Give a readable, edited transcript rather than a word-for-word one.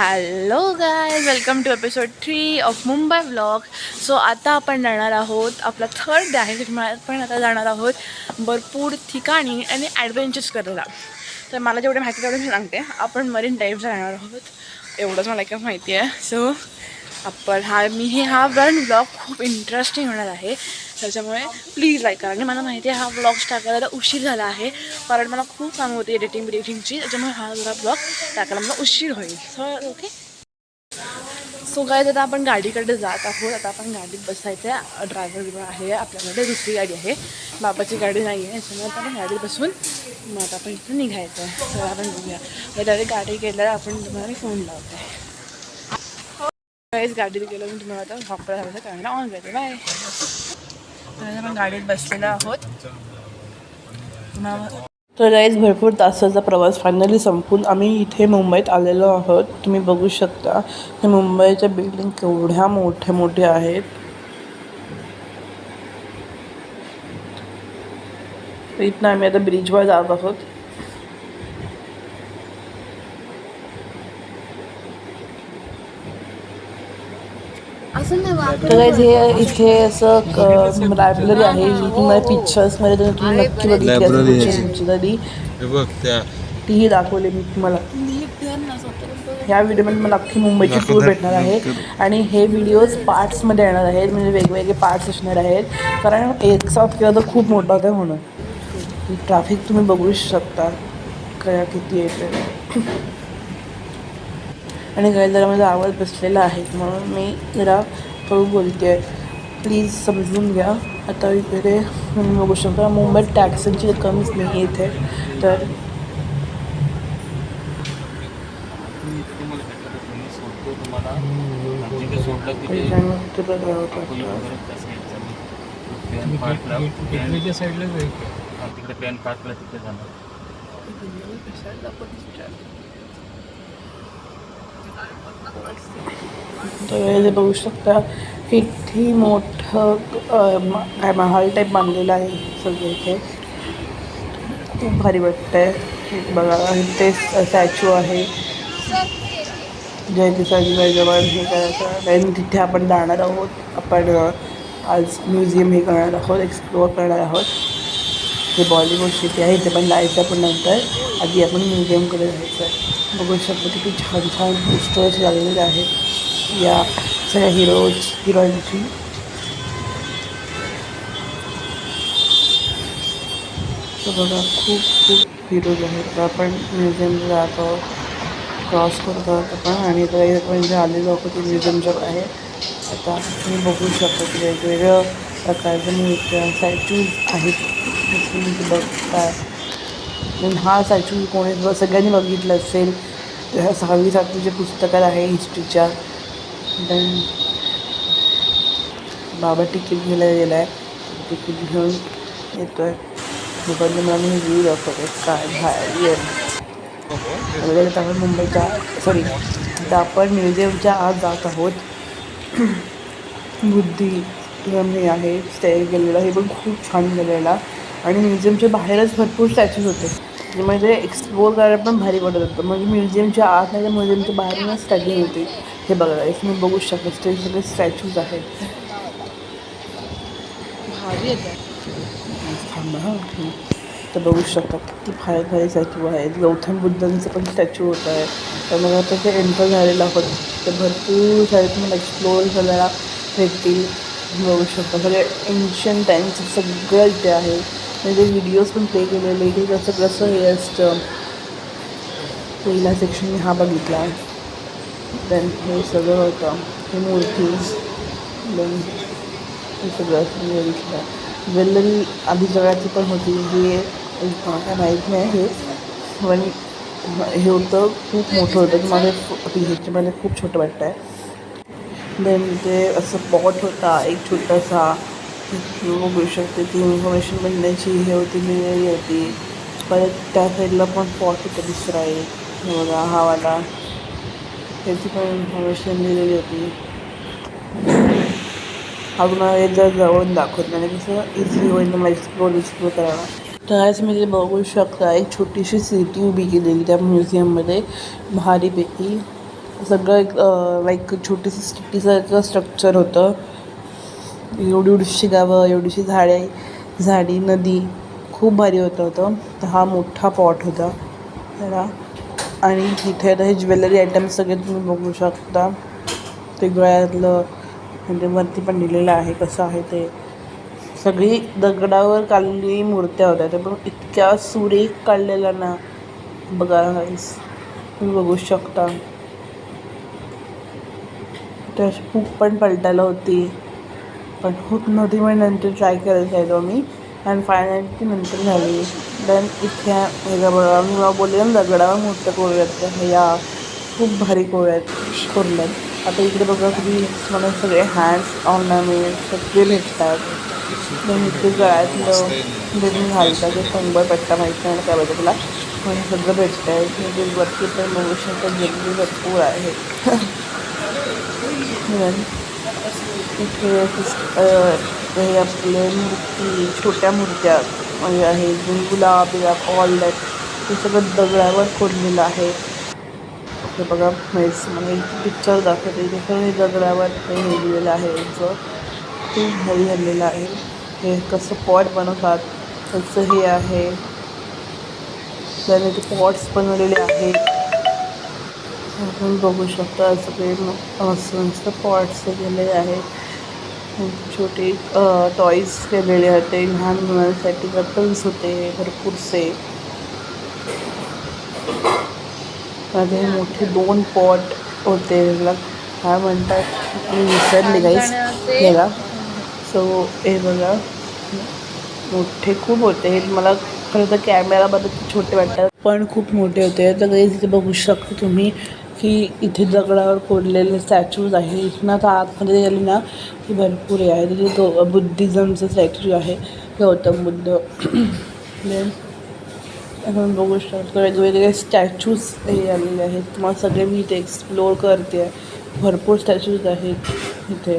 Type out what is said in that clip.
Hello guys, welcome to episode 3 of Mumbai vlog. So आता आपण जाणार आहोत, आपला थर्ड डे आहे त्याच्यामुळे आपण आता जाणार आहोत भरपूर ठिकाणी आणि ॲडव्हेंचर्स करायला. तर मला जेवढे माहिती तेवढे मी सांगते. आपण मरीन ड्राईव्हला जाणार आहोत, एवढंच मला काय माहिती आहे. सो आपण हा व्लॉग खूप इंटरेस्टिंग होणार आहे, त्याच्यामुळे प्लीज लाईक करा. आणि मला माहिती आहे हा व्लॉग स्टार्ट करायला उशीर झाला आहे, कारण मला खूप काम होती एडिटिंगची, त्याच्यामुळे हा व्लॉग टाकायला मला उशीर होईल. So okay. सो काय आता आपण गाडीकडे जात आहोत. आता आपण गाडीत बसायचं आहे. ड्रायव्हर आहे आपल्याकडे, दुसरी गाडी आहे, बाबाची गाडी नाही आहे, त्याच्यामुळे आपण गाडीत बसून मग आता आपण इथून निघायचं आहे. तर आपण बघूया. डायरेक्ट गाडी गेल्यावर आपण तुम्हाला फोन लावते. गाडीत गेलो मी तुम्हाला आता वापर झालं कॅमेरा ऑन करते. बाय. आपण गाडीत बसलेलो आहोत. तर गाईज भरपूर तासाचा प्रवास फायनली संपून आम्ही इथे मुंबईत आलेलो आहोत. तुम्ही बघू शकता हे मुंबईच्या बिल्डिंग केवढ्या मोठ्या आहेत. इथनं आम्ही आता ब्रिजवर जात आहोत. तर गाईज हे इथे असं लायब्ररी आहे. तुम्हाला पिक्चर्समध्ये तुम्ही नक्की बघितली तीही दाखवली मी तुम्हाला. ह्या व्हिडिओमध्ये मला अख्खी मुंबईची टूर भेटणार आहे आणि हे व्हिडिओज पार्ट्समध्ये येणार आहेत, म्हणजे वेगवेगळे पार्ट्स असणार आहेत, कारण एक साथ केलं तर खूप मोठा होतं म्हणून. ट्रॅफिक तुम्ही बघू शकता काय किती येते. आणि काही जरा माझा आवाज बसलेला आहे म्हणून मी जरा हळू बोलते आहे, प्लीज समजून घ्या. आता इकडे तुम्ही बघू शकता मुंबईत टॅक्सींची कमीच नाही इथे. तर तर बघू शकता किती मोठं काय महाल टाईप बांधलेलं आहे सगळं इथे. खूप भारी वाटतं आहे बघा. ते स्टॅच्यू आहे जयंतीजवळ हे करायचं आणि तिथे आपण जाणार आहोत. आपण आज म्युझियम हे करणार आहोत, एक्सप्लोअर करणार आहोत. हे बॉलिवूड सिटी आहे, इथे पण जायचं, पण नंतर आधी आपण म्युझियमकडे जायचं आहे. बघू शकतो किती छान छान पोस्टर्स लागलेले आहेत या सगळ्या हिरोईनची. तर बघा खूप हिरोज आहेत. तर आपण म्युझियमला जात आहोत, क्रॉस करतो आपण आणि म्हणजे आलेलो आहोत ते म्युझियमच्या आहे. आता तुम्ही बघू शकता की वेगवेगळ्या प्रकारचे मूर्त्या स्टॅच्यूज आहेत तुम्ही बघताय. हा स्टॅच्यू कोणी सगळ्यांनी बघितलं असेल. ह्या 6वी-7वीच्या पुस्तकात आहे हिस्ट्रीच्या. देन बाबा तिकीट घ्यायला गेला आहे, तिकीट घेऊन येतो आहे. दुपारच्या मला मी व्ह्यू दाखवते काय भारी वगैरे. आपण मुंबईच्या आता आपण म्युझियमच्या आत जात आहोत. बुद्धी आहे स्टे केलेला, हे पण खूप छान केलेला. आणि म्युझियमच्या बाहेरच भरपूर स्टॅच्यूज होते, म्हणजे एक्सप्लोअर करायला पण भारी वाटत होतं. म्हणजे म्युझियमच्या आत नाही तर म्युझियमच्या बाहेरूनच स्टॅच्यू होते. हे बघा तुम्ही बघू शकता ते सगळे स्टॅच्यूज आहेत. भारी येतात. थांबा हां. तर बघू शकता किती भारी स्टॅच्यू आहेत. गौतम बुद्धांचं पण स्टॅच्यू होत आहे. तर मग आता ते एंटर झालेलं आहोत, तर भरपूर सारे तुम्हाला एक्सप्लोअर करायला भेटतील. बघू शकता सगळे एन्शियंट टाईमचं सगळं इथे आहे. म्हणजे व्हिडिओज पण प्ले केलेले इथे कसं हे असतं. पहिला सेक्शन मी हा बघितला. देन हे सगळं होतं, ही मूर्ती. देन हे सगळं बघितलं. ज्वेलरी आधी जगाची पण होती, हे काय माहीत नाही हे, पण हे होतं खूप मोठं होतं. माझ्या ह्याच्यामध्ये खूप छोटं वाटतं आहे. देन ते असं पॉट होता एक छोटासा, बघू शकते ती इन्फॉर्मेशन बनण्याची हे होती, लिहिलेली होती. परत त्या साईडला पण पॉट होतं दुसरा एक, हे बघा हा वाला, त्याची पण इन्फॉर्मेशन लिहिलेली होती. हा तुम्हाला हे जर जवळून दाखवत नाही कसं इझिली होईल तुम्हाला एक्सप्लोर करायला. तर आज मी ते बघू शकता एक छोटीशी सिटी उभी केलेली त्या म्युझियममध्ये भारीपैकी. सगळं एक लाईक छोटीशी सिटीसारखं स्ट्रक्चर होतं. एवढी एवढीशी गावं, एवढीशी झाडी, नदी, खूप भारी होतं. तर हा मोठा पॉट होता त्याला. आणि इथे आता हे ज्वेलरी आयटम्स सगळे तुम्ही बघू शकता. ते गळ्यातलं म्हणजे वरती पण लिहिलेलं आहे कसं आहे ते. सगळी दगडावर काढलेली मूर्त्या होत्या, ते पण इतक्या सुरेख काढलेल्या ना. बघा गाईस, तुम्ही बघू शकता. ते अशी खूप पण पलटायला होती, पण होत नव्हती. मग नंतर ट्राय करायला राहिलो आम्ही आणि फायनली ती नंतर झाली. देन इथे हे बघा, मी मला बोलले ना दगडावर मूर्त्या कोरल्यात, ह्या खूप भारी कोरल्यात. आता इकडे बघा तुम्ही, मला सगळे हँड्स ऑर्नामेंट सगळे भेटतात. मग इथे गळ्यातलं जे तुम्ही घालता ते कंबर पट्टा माहिती नाही काय बघा तुला, पण हे सगळं भेटतं आहे. म्हणजे वरती पण बघू शकता ज्वेलरी भरपूर आहे. इथे हे आपले मूर्ती, छोट्या मूर्त्या म्हणजे आहे, गुलाब ऑल दॅट, हे सगळं दगडावर कोरलेलं आहे. हे बघा मला एक पिक्चर दाखवते, ते सगळं हे दगडावर हे लिहिलेलं आहे. यांचं खूप भारी झालेलं आहे. हे कसं पॉट बनवतात तसं हे आहे. त्याने ते पॉट्स बनवलेले आहेत. आपण बघू शकता सगळे मस्त पॉट्स केलेले आहेत. छोटे टॉईज केलेले होते लहान मुलांसाठी, कपल्स होते भरपूरसे. मध्ये मोठे 2 पॉट होते, त्याला काय म्हणतात मी विसरले गाईस याला. सो हे बघा मोठे खूप होते. हे मला खरं तर कॅमेरामध्ये छोटे वाटतात, पण खूप मोठे होते. तर गाईस इथे बघू शकता तुम्ही की इथे दगडावर कोरलेले स्टॅच्यूज आहे. इथनं आता आतमध्ये गेली ना की भरपूर हे आहे. तिथे तो बुद्धिझमचं स्टॅच्यू आहे, गौतम बुद्ध. देन आपण बघू शकतो वेगवेगळे स्टॅच्यूज हे आलेले आहेत. तुम्हाला सगळे मी इथे एक्सप्लोअर करते आहे. भरपूर स्टॅच्यूज आहेत इथे.